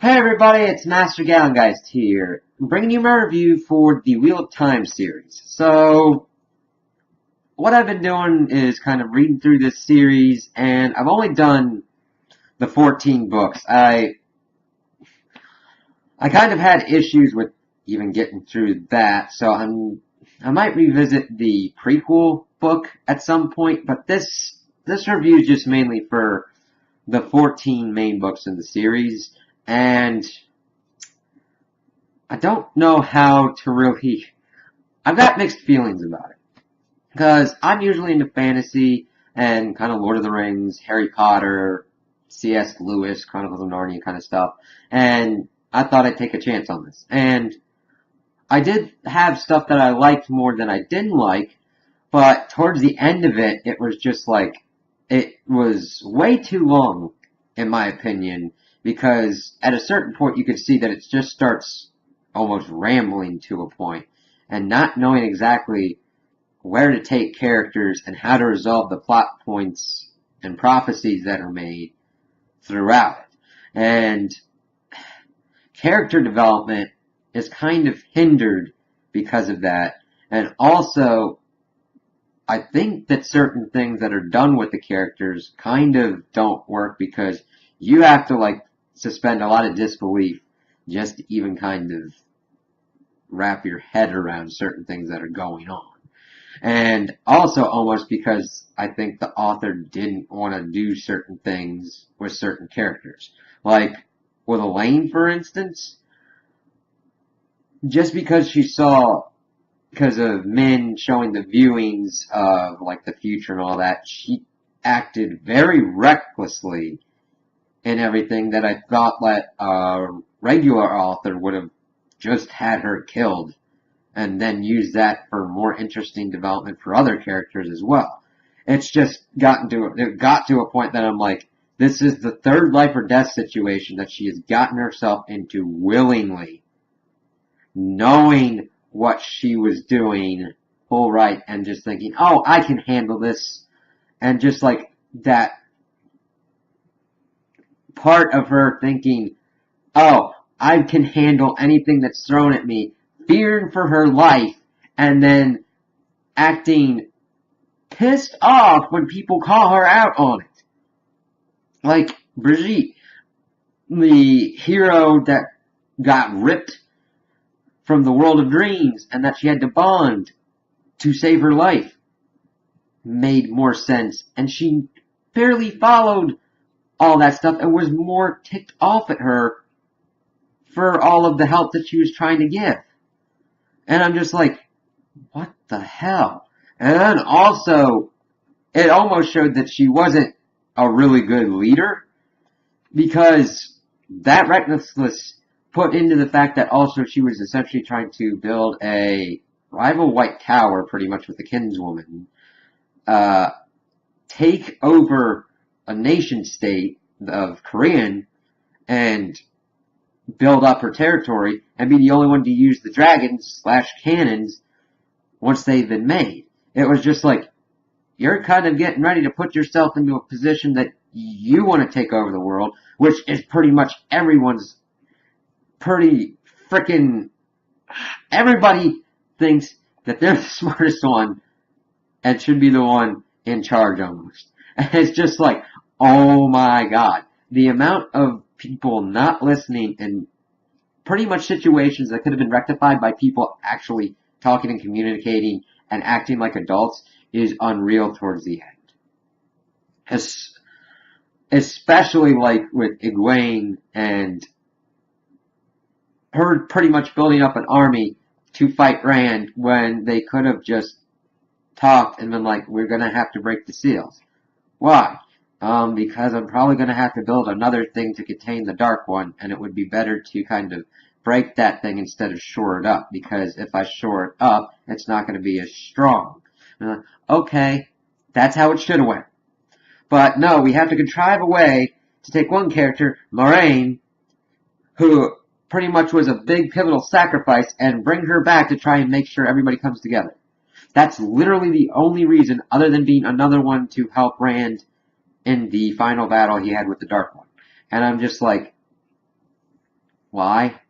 Hey everybody, it's Master Gallengeist here, bringing you my review for the Wheel of Time series. So, what I've been doing is kind of reading through this series, and I've only done the 14 books. I kind of had issues with even getting through that, so I might revisit the prequel book at some point, but this review is just mainly for the 14 main books in the series, and I don't know how to really. I've got mixed feelings about it. Because I'm usually into fantasy and kind of Lord of the Rings, Harry Potter, C.S. Lewis, Chronicles of Narnia kind of stuff. And I thought I'd take a chance on this. And I did have stuff that I liked more than I didn't like, but towards the end of it, it was just like, it was way too long, in my opinion, because at a certain point you could see that it just starts almost rambling to a point and not knowing exactly where to take characters and how to resolve the plot points and prophecies that are made throughout it. And character development is kind of hindered because of that. And also, I think that certain things that are done with the characters kind of don't work because you have to suspend a lot of disbelief just to even kind of wrap your head around certain things that are going on. And also almost because I think the author didn't want to do certain things with certain characters. Like with Elaine, for instance, just because because of Min showing the viewings of the future and all that, she acted very recklessly in everything that I thought that a regular author would have just had her killed and then use that for more interesting development for other characters as well. It's just got to a point that I'm like, this is the third life or death situation that she has gotten herself into willingly, knowing what she was doing full right and just thinking, oh, I can handle this. And just like that part of her thinking, oh, I can handle anything that's thrown at me, fearing for her life, and then acting pissed off when people call her out on it. Like Brigitte, the hero that got ripped from the world of dreams and that she had to bond to save her life, made more sense, and she barely followed all that stuff and was more ticked off at her for all of the help that she was trying to give. And I'm just like, what the hell? And then also, it almost showed that she wasn't a really good leader because that recklessness put into the fact that also she was essentially trying to build a rival White Tower pretty much with the kinswoman, take over a nation state of Korean and build up her territory and be the only one to use the dragons / cannons once they've been made. It was just like, you're kind of getting ready to put yourself into a position that you want to take over the world, which is pretty much everyone's pretty freaking. Everybody thinks that they're the smartest one and should be the one in charge almost. And it's just like, oh my god. The amount of people not listening in pretty much situations that could have been rectified by people actually talking and communicating and acting like adults is unreal towards the end. Especially with Egwene and her pretty much building up an army to fight Rand when they could have just talked and been like, we're gonna have to break the seals. Why? Because I'm probably gonna have to build another thing to contain the Dark One, and it would be better to kind of break that thing instead of shore it up, because if I shore it up, it's not gonna be as strong. Okay, that's how it should have went. But no, we have to contrive a way to take one character, Moraine, who pretty much was a big pivotal sacrifice, and bring her back to try and make sure everybody comes together. That's literally the only reason, other than being another one to help Rand in the final battle he had with the Dark One. And I'm just like, Why?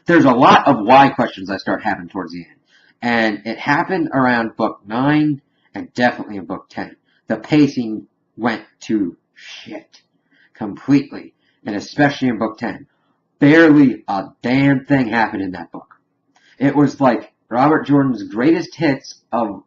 There's a lot of why questions I start having towards the end. And it happened around book 9 and definitely in book 10. The pacing went to shit. Completely. And especially in book 10. Barely a damn thing happened in that book. It was like Robert Jordan's greatest hits of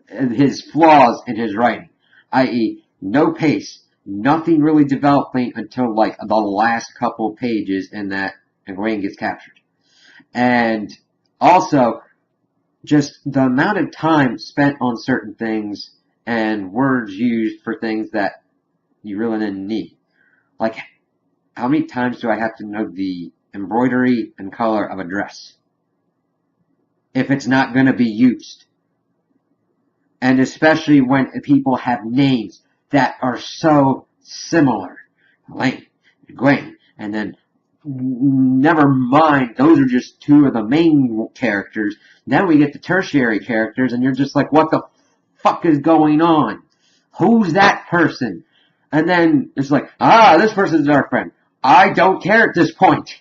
his flaws in his writing. I.e., no pace. Nothing really developing until like the last couple pages in that Egwene gets captured. And also, just the amount of time spent on certain things and words used for things that you really didn't need. Like, how many times do I have to know the embroidery and color of a dress if it's not going to be used? And especially when people have names that are so similar. Elaine, Egwene, and then never mind, those are just two of the main characters. Then we get the tertiary characters, and you're just like, what the fuck is going on? Who's that person? And then it's like, this person's a dark friend. I don't care at this point.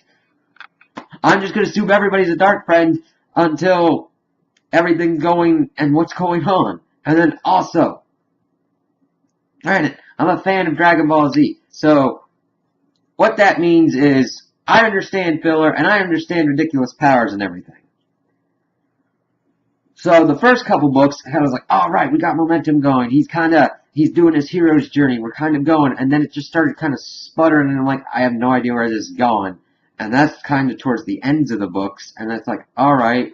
I'm just going to assume everybody's a dark friend until everything's going and what's going on. And then also, granted, I'm a fan of Dragon Ball Z, so what that means is I understand filler and I understand ridiculous powers and everything. So the first couple books, I was like, all right, we got momentum going. He's doing his hero's journey. We're kind of going. And then it just started kind of sputtering, and I'm like, I have no idea where this is going. And that's kind of towards the ends of the books. And that's like, all right,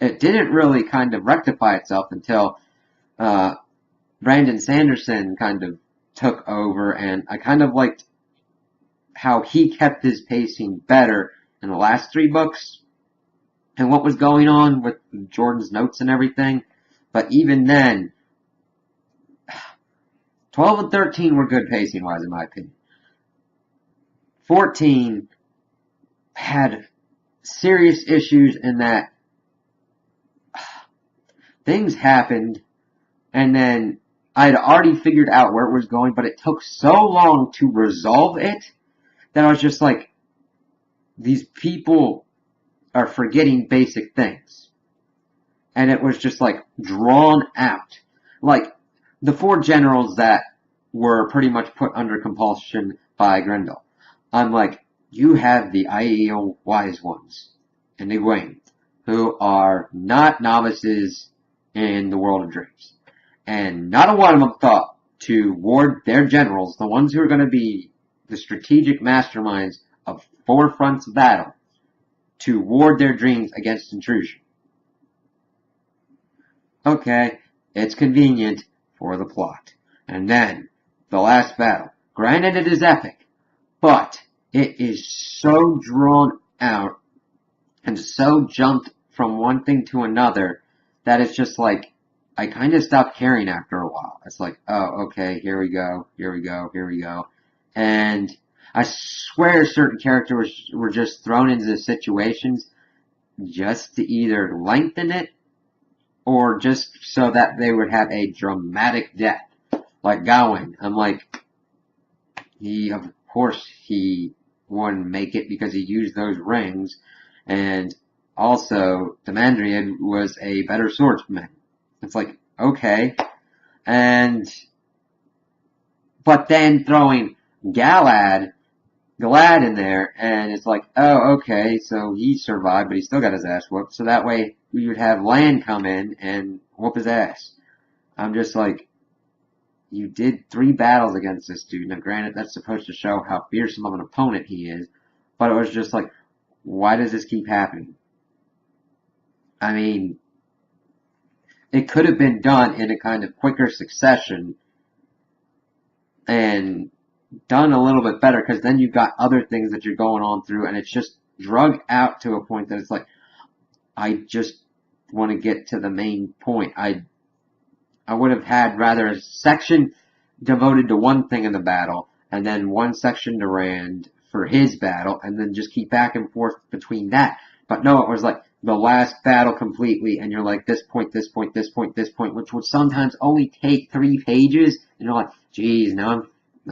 it didn't really kind of rectify itself until Brandon Sanderson kind of took over, and I kind of liked how he kept his pacing better in the last 3 books and what was going on with Jordan's notes and everything. But even then, 12 and 13 were good pacing-wise, in my opinion. 14 had serious issues in that things happened, and then I had already figured out where it was going, but it took so long to resolve it that I was just like, these people are forgetting basic things. And it was just like drawn out. Like the 4 generals that were pretty much put under compulsion by Grendel. I'm like, you have the Aiel wise ones and Egwene, who are not novices in the world of dreams. And not a one of them thought to ward their generals, the ones who are going to be the strategic masterminds of 4 fronts of battle, to ward their dreams against intrusion. Okay, it's convenient for the plot. And then, the last battle. Granted, it is epic, but it is so drawn out and so jumped from one thing to another that it's just like, I kind of stopped caring after a while. It's like, oh, okay, here we go. And I swear certain characters were just thrown into the situations just to either lengthen it or just so that they would have a dramatic death. Like Gawain. I'm like, of course he wouldn't make it because he used those rings, and also Demandrian was a better swordsman. It's like, okay. But then throwing Galad in there, and it's like, oh, okay, so he survived, but he still got his ass whooped, so that way we would have Land come in and whoop his ass. I'm just like, you did 3 battles against this dude. Now granted, that's supposed to show how fearsome of an opponent he is, but it was just like, why does this keep happening? I mean, it could have been done in a kind of quicker succession and done a little bit better, because then you've got other things that you're going on through, and it's just drug out to a point that it's like, I just want to get to the main point. I would have had rather a section devoted to one thing in the battle, and then one section to Rand for his battle, and then just keep back and forth between that. But no, it was like the last battle completely, and you're like, this point, which would sometimes only take 3 pages, and you're like, geez, now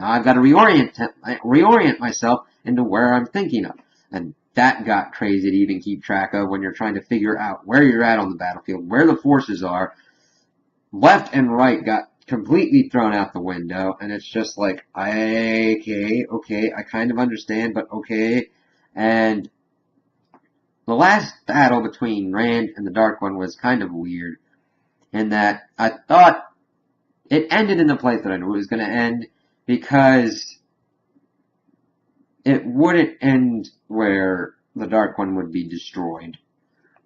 I've got to reorient myself, into where I'm thinking of. And that got crazy to even keep track of when you're trying to figure out where you're at on the battlefield, where the forces are. Left and right got completely thrown out the window, and it's just like, okay, I kind of understand, but okay. And the last battle between Rand and the Dark One was kind of weird, in that I thought it ended in the place that I knew it was going to end, because it wouldn't end where the Dark One would be destroyed,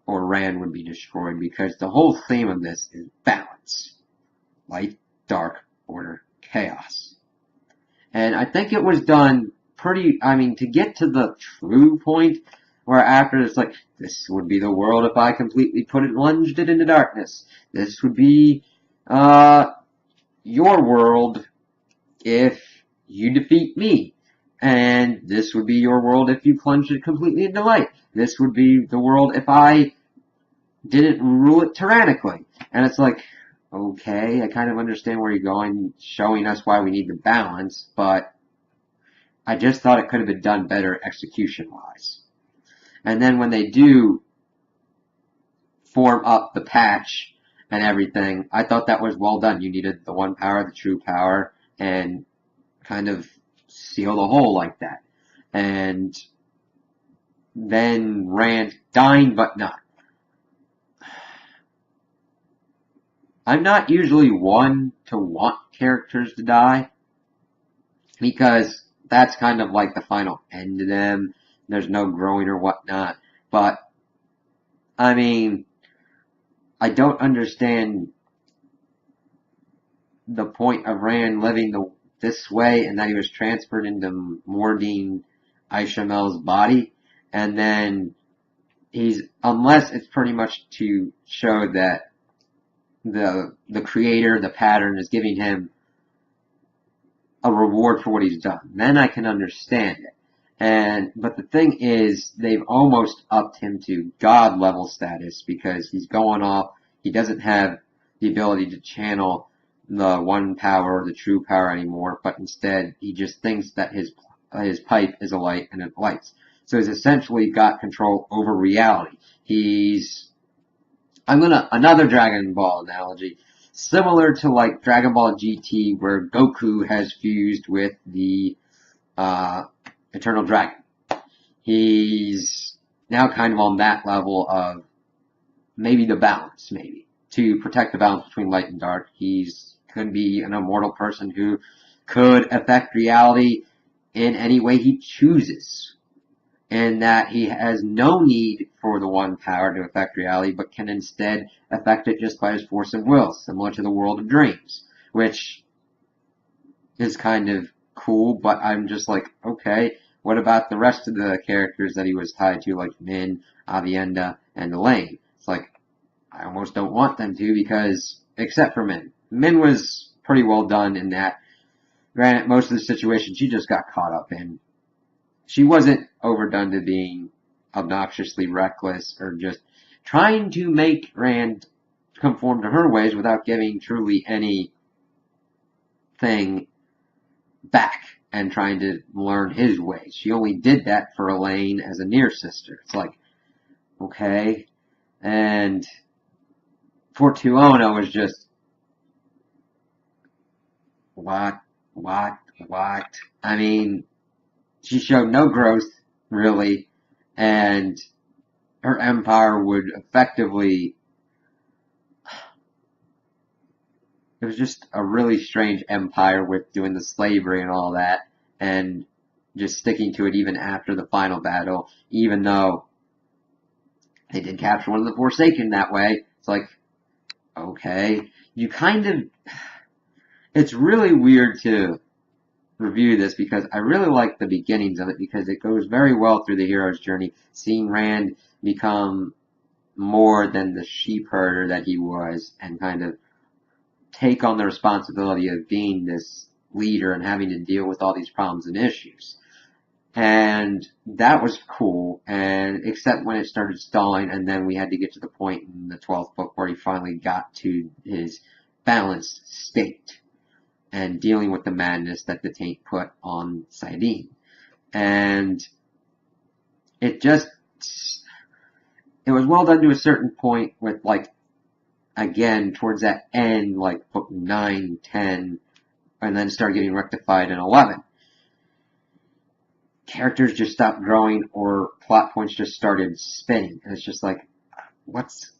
or Rand would be destroyed, because the whole theme of this is balance. Light, dark, order, chaos. And I think it was done to get to the true point, where after it's like, this would be the world if I completely plunged it into darkness. This would be, your world if you defeat me. And this would be your world if you plunged it completely into light. This would be the world if I didn't rule it tyrannically. And it's like, okay, I kind of understand where you're going, showing us why we need the balance, but I just thought it could have been done better execution-wise. And then when they do form up the patch and everything, I thought that was well done. You needed the one power, the true power, and kind of seal the hole like that. And then Rand dying, but not. I'm not usually one to want characters to die, because that's kind of like the final end to them. There's no growing or whatnot. But, I mean, I don't understand the point of Rand living this way, and that he was transferred into Mordine Aishamel's body, and then unless it's pretty much to show that the creator, the pattern, is giving him a reward for what he's done. Then I can understand it. But the thing is, they've almost upped him to God level status, because he's going off. He doesn't have the ability to channel the one power, the true power anymore, but instead he just thinks that his pipe is a light and it lights. So he's essentially got control over reality. Another Dragon Ball analogy, similar to like Dragon Ball GT, where Goku has fused with the Eternal Dragon. He's now kind of on that level of maybe the balance, to protect the balance between light and dark. Could be an immortal person who could affect reality in any way he chooses, and that he has no need for the one power to affect reality, but can instead affect it just by his force of will, similar to the World of Dreams, which is kind of cool. But I'm just like, okay, what about the rest of the characters that he was tied to, like Min, Avienda, and Elaine? It's like, I almost don't want them to, because, except for Min. Min was pretty well done in that. Granted, most of the situations she just got caught up in. She wasn't overdone to being obnoxiously reckless, or just trying to make Rand conform to her ways without giving truly anything back and trying to learn his ways. She only did that for Elaine as a near sister. It's like, okay. And for Tuono was just, what? I mean, she showed no growth, really, and her empire would effectively, it was just a really strange empire with doing the slavery and all that, and just sticking to it even after the final battle, even though they did capture one of the Forsaken that way. It's like, okay, it's really weird to review this, because I really like the beginnings of it, because it goes very well through the hero's journey, seeing Rand become more than the sheep herder that he was, and kind of take on the responsibility of being this leader and having to deal with all these problems and issues. And that was cool, and except when it started stalling, and then we had to get to the point in the 12th book where he finally got to his balanced state and dealing with the madness that the Taint put on Saidin. And it was well done to a certain point with, like, again, towards that end, like book 9, 10, and then started getting rectified in 11. Characters just stopped growing or plot points just started spinning. And it's just like, what's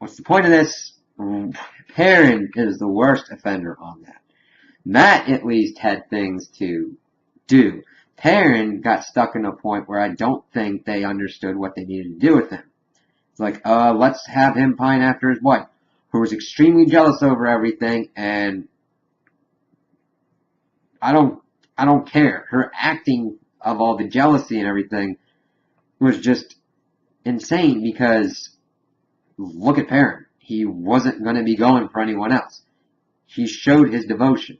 the point of this? Tarin is the worst offender on that. Matt at least had things to do. Tarin got stuck in a point where I don't think they understood what they needed to do with him. It's like, let's have him pine after his wife, who was extremely jealous over everything, and I don't care. Her acting of all the jealousy and everything was just insane because look at Tarin. He wasn't going to be going for anyone else. He showed his devotion.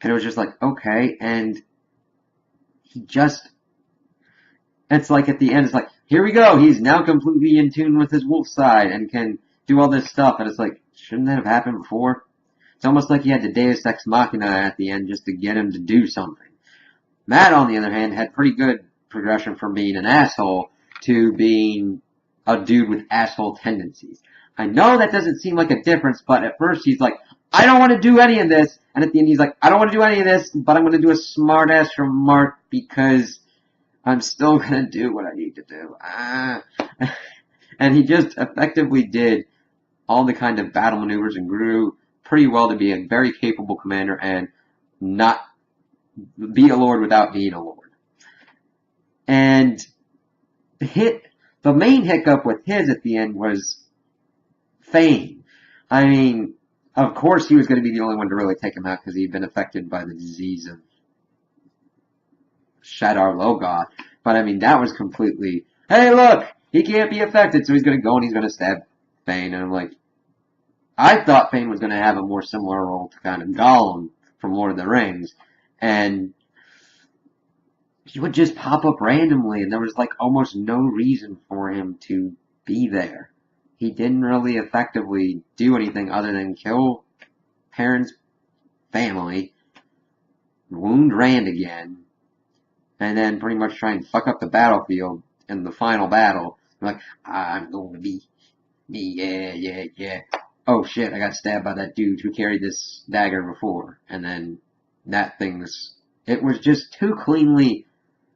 And it was just like, okay, and he just, it's like at the end, it's like, here we go, he's now completely in tune with his wolf side and can do all this stuff, and it's like, shouldn't that have happened before? It's almost like he had the Deus Ex Machina at the end just to get him to do something. Matt, on the other hand, had pretty good progression from being an asshole to being a dude with asshole tendencies. I know that doesn't seem like a difference, but at first he's like, I don't want to do any of this, and at the end he's like, I don't want to do any of this, but I'm going to do a smart-ass remark because I'm still going to do what I need to do. And he just effectively did all the kind of battle maneuvers and grew pretty well to be a very capable commander and not be a lord without being a lord. And the main hiccup with his at the end was Fane. I mean, of course he was going to be the only one to really take him out because he'd been affected by the disease of Shadar Logoth. But I mean, that was completely, hey look, he can't be affected, so he's going to go and he's going to stab Fane. And I'm like, I thought Fane was going to have a more similar role to kind of Gollum from Lord of the Rings. And he would just pop up randomly, and there was like almost no reason for him to be there. He didn't really effectively do anything other than kill Tarin's family, wound Rand again, and then pretty much try and fuck up the battlefield in the final battle. Like, I'm going to be yeah. Oh shit, I got stabbed by that dude who carried this dagger before. And then it was just too cleanly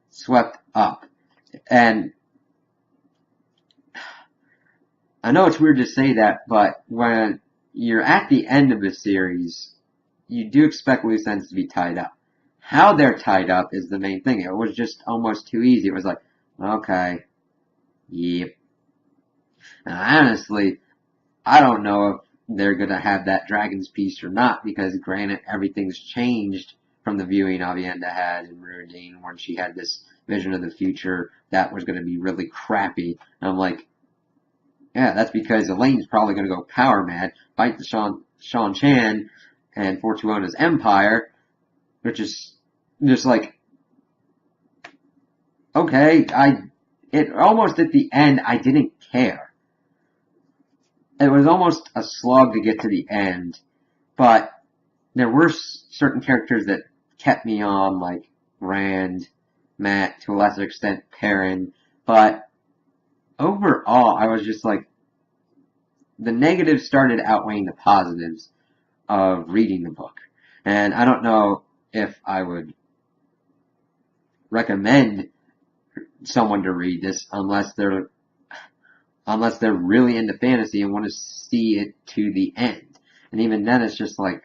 swept up. And I know it's weird to say that, but when you're at the end of a series, you do expect loose ends to be tied up. How they're tied up is the main thing. It was just almost too easy. It was like, okay, yep. And honestly, I don't know if they're going to have that Dragon's Piece or not, because granted, everything's changed from the viewing Avienda had in Reorienting, when she had this vision of the future that was going to be really crappy. And I'm like, yeah, that's because Elaine's probably going to go power mad, fight the Shan Chan and Fortuna's empire, which is just like, okay, almost at the end, I didn't care. It was almost a slog to get to the end, but there were certain characters that kept me on, like Rand, Matt, to a lesser extent Tarin, but overall I was just like, the negatives started outweighing the positives of reading the book. And I don't know if I would recommend someone to read this unless they're really into fantasy and want to see it to the end. And even then, it's just like,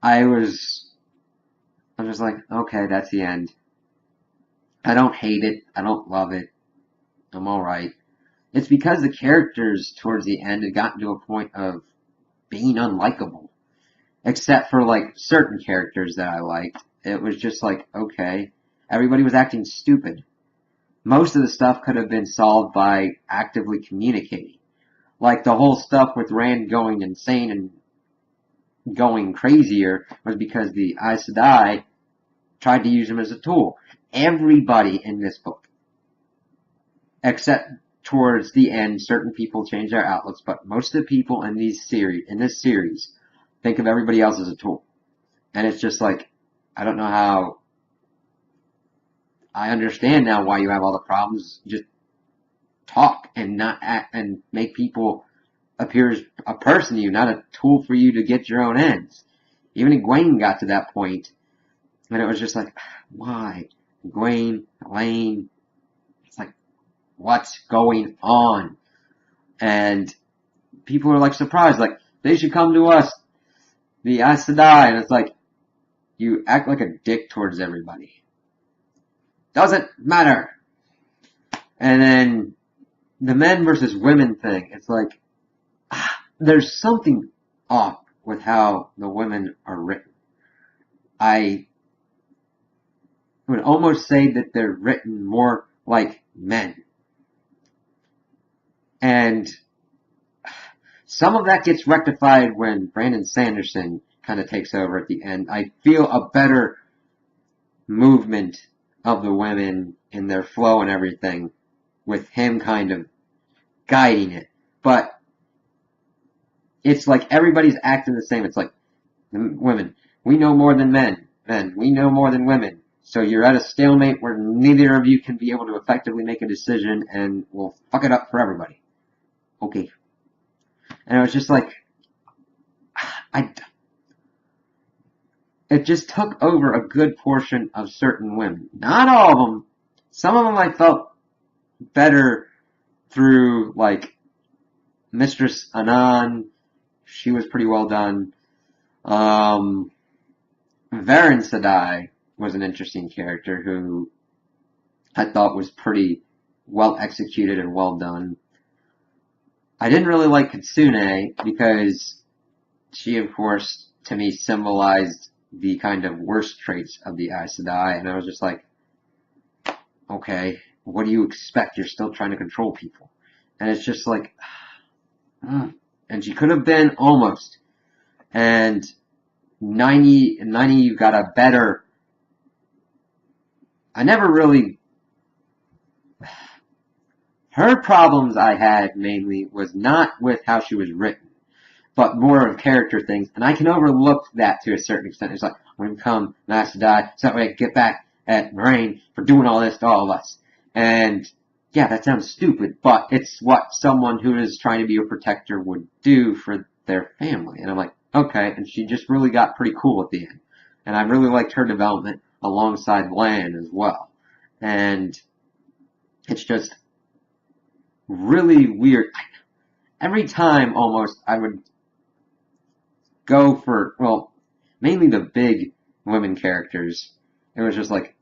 I'm just like, okay, that's the end. I don't hate it. I don't love it. I'm alright. It's because the characters towards the end had gotten to a point of being unlikable. Except for, like, certain characters that I liked. It was just like, okay, everybody was acting stupid. Most of the stuff could have been solved by actively communicating. Like the whole stuff with Rand going insane and going crazier was because the Aes Sedai tried to use him as a tool. Everybody in this book, except towards the end, certain people change their outlooks, but most of the people in this series think of everybody else as a tool. And it's just like, I don't know how I understand now why you have all the problems. Just talk and not act and make people appear as a person to you, not a tool for you to get your own ends. Even Egwene got to that point, and it was just like, why? Egwene, Elaine, it's like, what's going on? And people are like surprised, like, they should come to us, the Aes Sedai, and it's like, you act like a dick towards everybody. Doesn't matter. And then the men versus women thing, it's like, there's something off with how the women are written. I would almost say that they're written more like men. And some of that gets rectified when Brandon Sanderson kind of takes over at the end. I feel a better movement of the women in their flow and everything with him kind of guiding it. But it's like everybody's acting the same. It's like, women, we know more than men. Men, we know more than women. So you're at a stalemate where neither of you can be able to effectively make a decision and will fuck it up for everybody. Okay. And it was just like, it just took over a good portion of certain women. Not all of them. Some of them I felt better through, like, Mistress Anan. She was pretty well done. Varen Sedai was an interesting character who I thought was pretty well executed and well done. I didn't really like Kitsune because she, of course, to me symbolized the kind of worst traits of the Aes Sedai, and I was just like, okay, what do you expect? You're still trying to control people. And it's just like, and she could have been almost. And 90, you got a better, I never really, her problems I had mainly was not with how she was written, but more of character things. And I can overlook that to a certain extent. It's like, when we come, Aes Sedai, so that way I can get back at Moraine for doing all this to all of us. And yeah, that sounds stupid, but it's what someone who is trying to be a protector would do for their family. And I'm like, okay, and she just really got pretty cool at the end. And I really liked her development alongside Lan as well. And it's just really weird. Every time almost I would go for, well, mainly the big women characters. It was just like,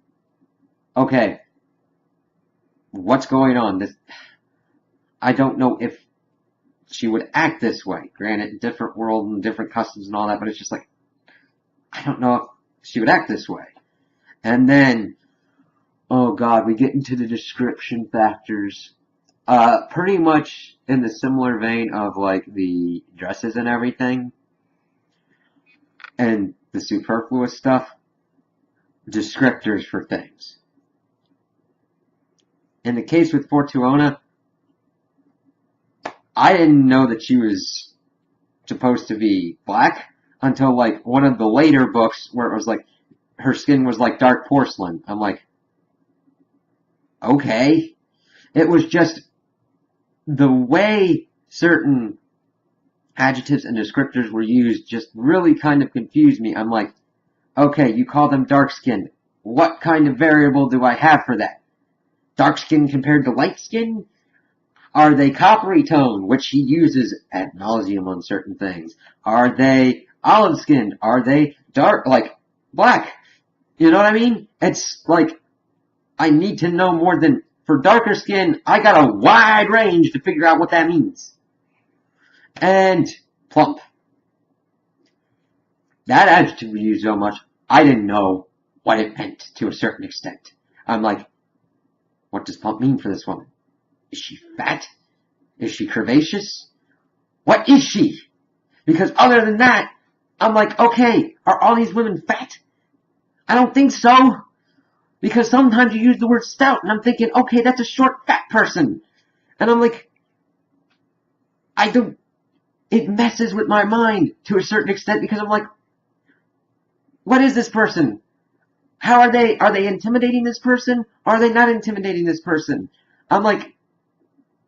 okay, what's going on? This, I don't know if she would act this way. Granted, different world and different customs and all that, but it's just like, I don't know if she would act this way. And then, oh god, we get into the description factors. Pretty much in the similar vein of like the dresses and everything. And the superfluous stuff. Descriptors for things. In the case with Fortuona, I didn't know that she was supposed to be black until like one of the later books where it was like her skin was like dark porcelain. I'm like, okay. It was just the way certain adjectives and descriptors were used just really kind of confused me. I'm like, okay, you call them dark-skinned. What kind of variable do I have for that? Dark skin compared to light skin? Are they coppery tone, which he uses ad nauseum on certain things? Are they olive skinned? Are they dark, like black? You know what I mean? It's like, I need to know more than, for darker skin, I got a wide range to figure out what that means. And plump. That adjective we use so much, I didn't know what it meant to a certain extent. I'm like, what does plump mean for this woman? Is she fat? Is she curvaceous? What is she? Because other than that, I'm like, okay, are all these women fat? I don't think so. Because sometimes you use the word stout, and I'm thinking, okay, that's a short, fat person. And I'm like, it messes with my mind to a certain extent because I'm like, what is this person? How are they intimidating this person? Or are they not intimidating this person? I'm like,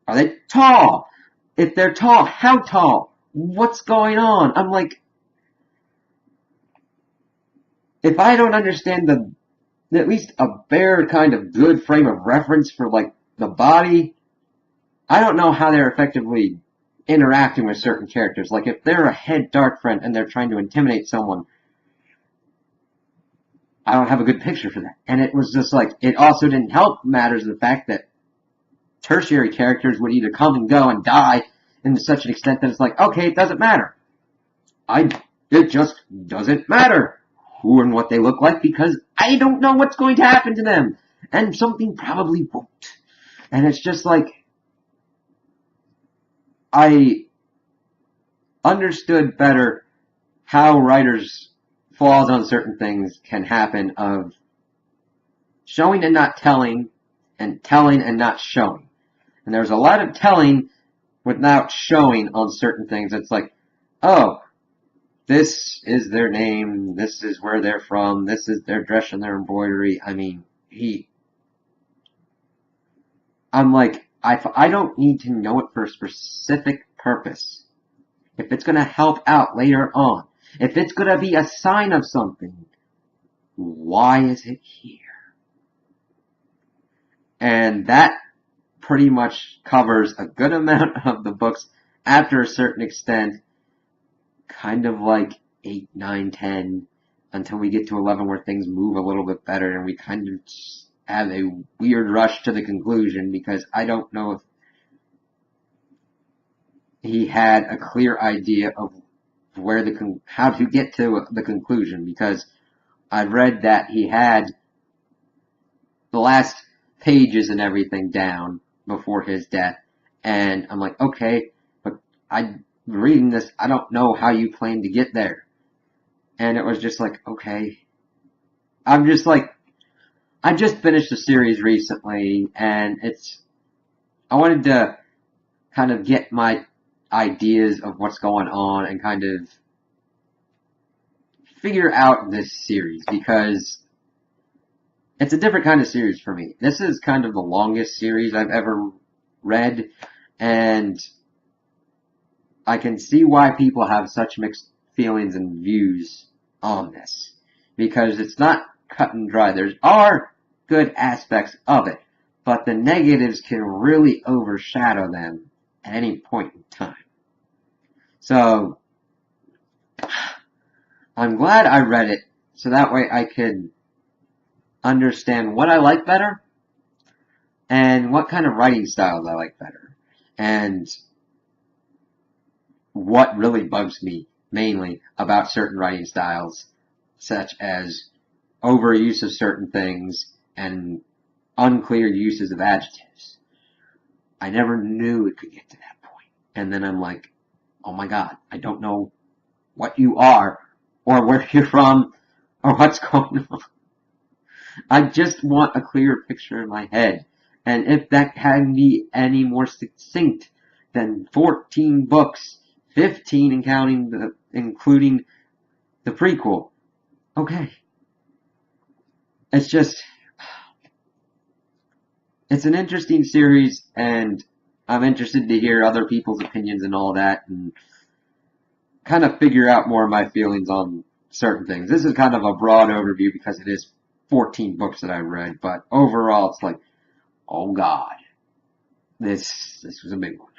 are they tall? If they're tall, how tall? What's going on? I'm like, if I don't understand at least a bare kind of good frame of reference for like the body, I don't know how they're effectively interacting with certain characters. Like if they're a head dark friend and they're trying to intimidate someone, I don't have a good picture for that. And it was just like, it also didn't help matters of the fact that tertiary characters would either come and go and die to such an extent that it's like, okay, it doesn't matter. It just doesn't matter who and what they look like because I don't know what's going to happen to them. And something probably won't. And it's just like, I understood better how writers' flaws on certain things can happen of showing and not telling, and telling and not showing. And there's a lot of telling without showing on certain things. It's like, oh, this is their name, this is where they're from, this is their dress and their embroidery. I mean, I'm like, I don't need to know it for a specific purpose. If it's going to help out later on, if it's going to be a sign of something, why is it here? And that pretty much covers a good amount of the books after a certain extent, kind of like 8, 9, 10, until we get to 11 where things move a little bit better and we kind of have a weird rush to the conclusion because I don't know if he had a clear idea of where how to get to the conclusion, because I read that he had the last pages and everything down before his death, and I'm like, okay, but I'm reading this, I don't know how you plan to get there. And it was just like, okay. I'm just like, I just finished a series recently, and I wanted to kind of get my ideas of what's going on and kind of figure out this series, because it's a different kind of series for me. This is kind of the longest series I've ever read, and I can see why people have such mixed feelings and views on this, because it's not cut and dry. There are good aspects of it, but the negatives can really overshadow them at any point in time. So, I'm glad I read it, so that way I could understand what I like better, and what kind of writing styles I like better, and what really bugs me, mainly, about certain writing styles, such as overuse of certain things, and unclear uses of adjectives. I never knew it could get to that point. And then I'm like, oh my god, I don't know what you are, or where you're from, or what's going on. I just want a clearer picture in my head. And if that can be any more succinct than 14 books, 15 including the prequel, okay. It's an interesting series, and I'm interested to hear other people's opinions and all that, and kind of figure out more of my feelings on certain things. This is kind of a broad overview because it is 14 books that I read, but overall it's like, oh god, this was a big one.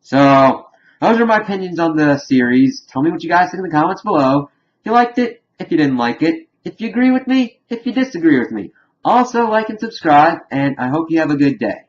So, those are my opinions on the series. Tell me what you guys think in the comments below. If you liked it, if you didn't like it, if you agree with me, if you disagree with me. Also, like and subscribe, and I hope you have a good day.